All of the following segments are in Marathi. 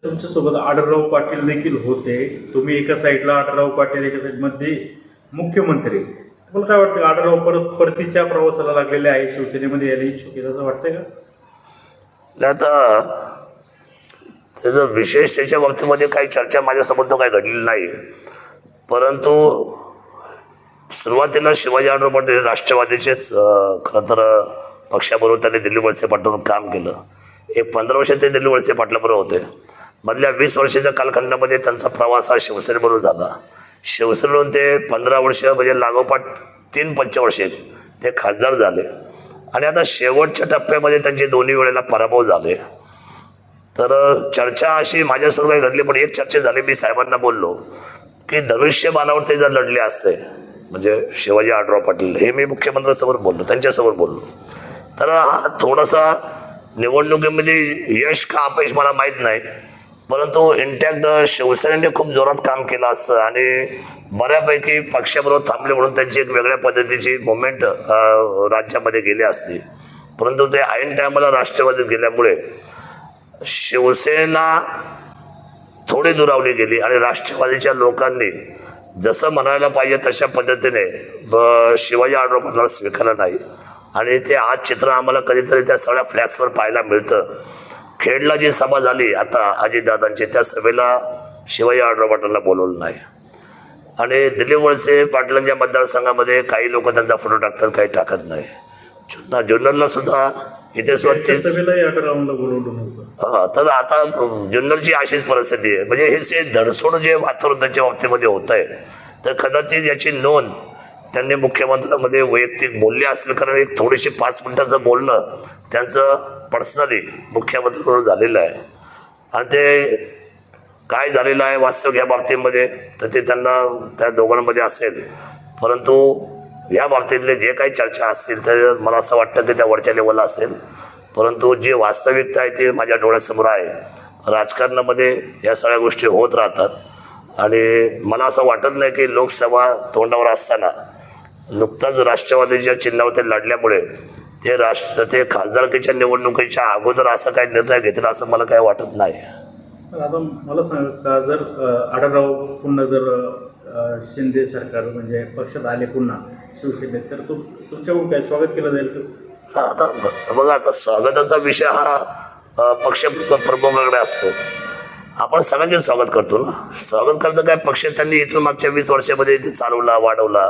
तुमच्यासोबत आढळराव पाटील देखील होते. तुम्ही एका साईडला, आढळराव पाटील एका साईडमध्ये मुख्यमंत्री. तुम्हाला काय वाटतं, आढळराव परतीच्या प्रवासाला लागलेले आहे, शिवसेनेमध्ये यायला इच्छुक आहे, असं वाटतंय का? आता त्याचं विशेष त्याच्या बाबतीमध्ये काही चर्चा माझ्यासमोर तर काही घडलेली नाही. परंतु सुरुवातीला शिवाजी आढळराव पाटील राष्ट्रवादीचेच खरं तर पक्षाबरोबर त्यांनी दिल्ली वळसे पाटलांवर काम केलं. एक 15 वर्ष ते दिल्ली वळसे पाटलाबरोबर होते. मधल्या 20 वर्षाच्या कालखंडामध्ये त्यांचा प्रवास हा शिवसेनेबरोबर झाला. शिवसेनेवरून ते 15 वर्ष म्हणजे लागोपाठ 3 पंचवर्षे ते खासदार झाले. आणि आता शेवटच्या टप्प्यामध्ये त्यांचे दोन्ही वेळेला पराभव झाले. तर चर्चा अशी माझ्यासमोर काही घडली, पण एक चर्चा झाली. मी साहेबांना बोललो की धनुष्यबाणावर ते जर लढले असते, म्हणजे शिवाजी आढळराव पाटील, हे मी मुख्यमंत्र्यांसमोर बोललो, त्यांच्यासमोर बोललो, तर हा थोडासा निवडणुकीमध्ये यश का अपयश मला माहीत नाही, परंतु इंटॅक्ट शिवसेनेने खूप जोरात काम केलं असतं आणि बऱ्यापैकी पक्षाबरोबर थांबले म्हणून त्यांची एक वेगळ्या पद्धतीची मुवमेंट राज्यामध्ये गेली असती. परंतु ते ऐन टायमाला राष्ट्रवादीत गेल्यामुळे शिवसेना थोडी दुरावली गेली आणि राष्ट्रवादीच्या लोकांनी जसं म्हणायला पाहिजे तशा पद्धतीने शिवाजी आढळराव पाटलांना स्वीकारलं नाही. आणि ते आज चित्र आम्हाला कधीतरी त्या सगळ्या फ्लॅक्सवर पाहायला मिळतं. खेडला जी सभा झाली आता अजितदादांची, त्या सभेला शिवाजी आढळराव पाटलांना बोलवलं नाही. आणि दिलीप वळसे पाटलांच्या मतदारसंघामध्ये काही लोक त्यांचा फोटो टाकतात, काही टाकत नाही. जुन्नरला सुद्धा इथे तर आता जुन्नरची अशीच परिस्थिती आहे. म्हणजे हे धडसोड जे वातावरण त्यांच्या बाबतीमध्ये होत आहे, तर कदाचित याची नोंद त्यांनी मुख्यमंत्र्यांमध्ये वैयक्तिक बोलले असतील, कारण एक थोडीशी 5 मिनिटाचं बोलणं त्यांचं पर्सनली मुख्यमंत्र्यांबरोबर झालेलं आहे. आणि ते काय झालेलं आहे वास्तविक या बाबतीमध्ये तर ते त्यांना त्या दोघांमध्ये असेल. परंतु या बाबतीतले जे काही चर्चा असतील तर मला असं वाटतं की त्या वरच्या लेवलला असेल. परंतु जी वास्तविकता आहे ती माझ्या डोळ्यासमोर आहे. राजकारणामध्ये या सगळ्या गोष्टी होत राहतात आणि मला असं वाटत नाही की लोकसभा तोंडावर असताना नुकताच राष्ट्रवादीच्या चिन्हावर ते लढल्यामुळे ते खासदारकीच्या निवडणुकीच्या अगोदर असा काही निर्णय घेतला असं मला काही वाटत नाही. आता मला सांगा, जर आढळराव पुन्हा जर शिंदे सरकार म्हणजे पक्षात आले पुन्हा शिवसेनेत, तर तुमच्याकडून काय स्वागत केलं जाईल कसं? आता बघा, आता स्वागताचा विषय हा पक्ष प्रमुखाकडे असतो. आपण सगळ्यांचे स्वागत करतो ना. स्वागत करतं काय, पक्ष त्यांनी इथून मागच्या 20 वर्षामध्ये ते चालवला, वाढवला.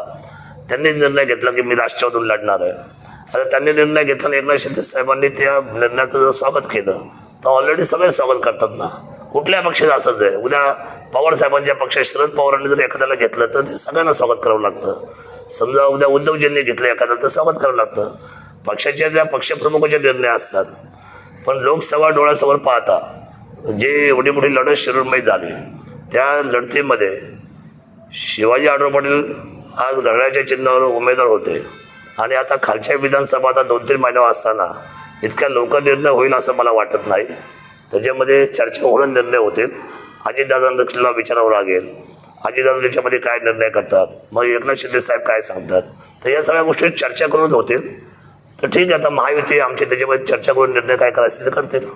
त्यांनी निर्णय घेतला की मी राष्ट्रवादीतून लढणार आहे. आता त्यांनी निर्णय घेताना एकनाथ शिंदे साहेबांनी त्या निर्णयाचं जर स्वागत केलं तर ऑलरेडी सगळे स्वागत करतात ना. कुठल्या पक्षाचं असंच आहे. उद्या पवार साहेबांच्या पक्षात शरद पवारांनी जर एखाद्याला घेतलं तर ते सगळ्यांना स्वागत करावं लागतं. समजा उद्या उद्धवजींनी घेतलं एखादं तर स्वागत करावं लागतं. पक्षाच्या ज्या पक्षप्रमुखाचे निर्णय असतात. पण लोकसभा डोळ्यासमोर पाहता जे एवढी मोठी लढत शिरूरमध्ये झाली, त्या लढतीमध्ये शिवाजी आढळराव पाटील आज घड्याळाच्या चिन्हावर उमेदवार होते आणि आता खालच्या विधानसभा आता 2-3 महिन्यावर असताना इतक्या लवकर निर्णय होईल असं मला वाटत नाही. त्याच्यामध्ये चर्चा होऊन निर्णय होतील. अजितदादांना विचारावं लागेल, अजितदादा त्याच्यामध्ये काय निर्णय करतात, मग एकनाथ शिंदे साहेब काय सांगतात, तर या सगळ्या गोष्टी चर्चा करून होतील. तर ठीक आहे, आता महायुती आमची त्याच्यामध्ये चर्चा करून निर्णय काय करायचे ते करतील.